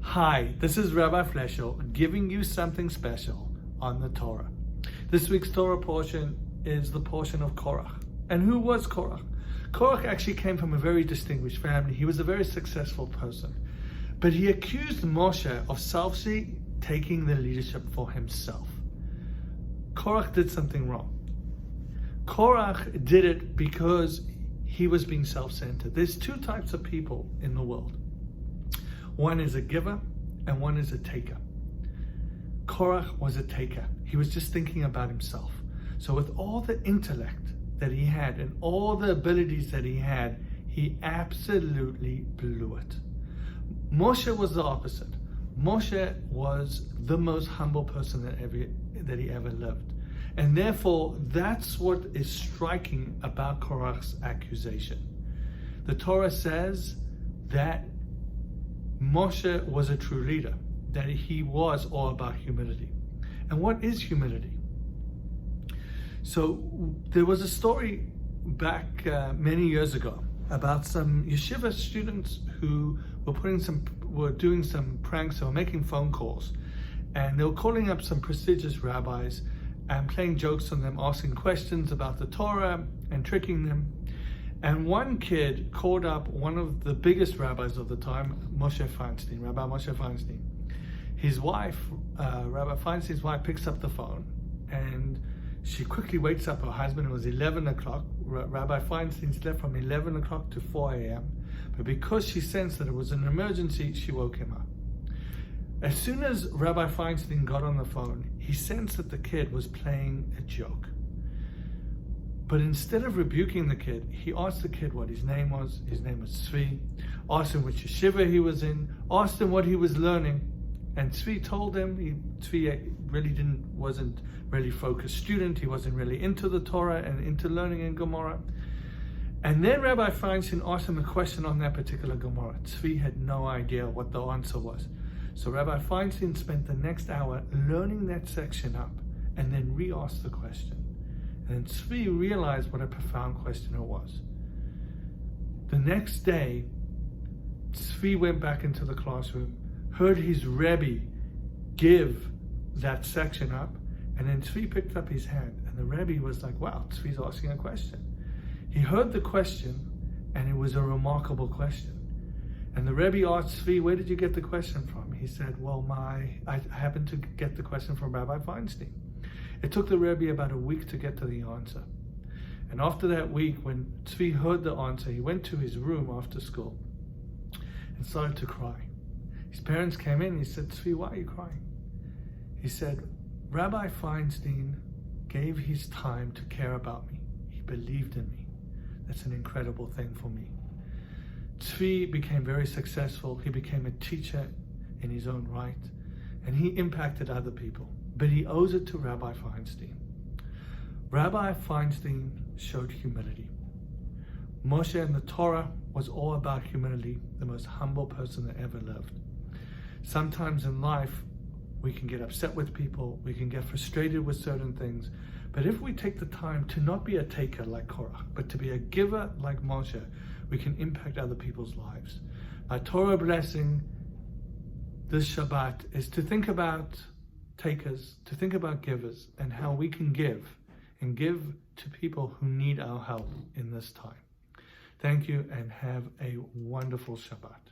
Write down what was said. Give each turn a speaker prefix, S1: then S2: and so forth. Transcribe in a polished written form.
S1: Hi, this is Rabbi Fleshel giving you something special on the Torah. This week's Torah portion is the portion of Korach. And who was Korach? Korach actually came from a very distinguished family. He was a very successful person. But he accused Moshe of selfishly taking the leadership for himself. Korach did something wrong. Korach did it because he was being self-centered. There's two types of people in the world. One is a giver and one is a taker. Korach was a taker. He was just thinking about himself. So with all the intellect that he had and all the abilities that he had, he absolutely blew it. Moshe was the opposite. Moshe was the most humble person that he ever lived. And therefore, that's what is striking about Korach's accusation. The Torah says that Moshe was a true leader, that he was all about humility. And what is humility? So there was a story back many years ago about some yeshiva students who were doing some pranks. They were making phone calls, and they were calling up some prestigious rabbis and playing jokes on them, asking questions about the Torah and tricking them. And one kid called up one of the biggest rabbis of the time, Rabbi Moshe Feinstein. His wife, Rabbi Feinstein's wife, picks up the phone, and she quickly wakes up her husband. It was 11 o'clock. Rabbi Feinstein slept from 11 o'clock to 4 a.m. But because she sensed that it was an emergency, she woke him up. As soon as Rabbi Feinstein got on the phone, he sensed that the kid was playing a joke. But instead of rebuking the kid, he asked the kid what his name was. His name was Tzvi. Asked him which yeshiva he was in. Asked him what he was learning. And Tzvi told him, Tzvi wasn't really focused student. He wasn't really into the Torah and into learning in Gemara. And then Rabbi Feinstein asked him a question on that particular Gemara. Tzvi had no idea what the answer was. So Rabbi Feinstein spent the next hour learning that section up and then re-asked the question. And Tzvi realized what a profound question it was. The next day, Tzvi went back into the classroom, heard his Rebbe give that section up, and then Tzvi picked up his hand, and the Rebbe was like, wow, Tzvi's asking a question. He heard the question, and it was a remarkable question. And the Rebbe asked Tzvi, where did you get the question from? He said, well, I happened to get the question from Rabbi Feinstein. It took the Rebbe about a week to get to the answer. And after that week, when Tzvi heard the answer, he went to his room after school and started to cry. His parents came in and he said, Tzvi, why are you crying? He said, Rabbi Feinstein gave his time to care about me. He believed in me. That's an incredible thing for me. Tzvi became very successful. He became a teacher in his own right, and he impacted other people. But he owes it to Rabbi Feinstein. Rabbi Feinstein showed humility. Moshe in the Torah was all about humility, the most humble person that ever lived. Sometimes in life, we can get upset with people, we can get frustrated with certain things, but if we take the time to not be a taker like Korach, but to be a giver like Moshe, we can impact other people's lives. My Torah blessing this Shabbat is to think about takers, to think about givers, and how we can give, and give to people who need our help in this time. Thank you, and have a wonderful Shabbat.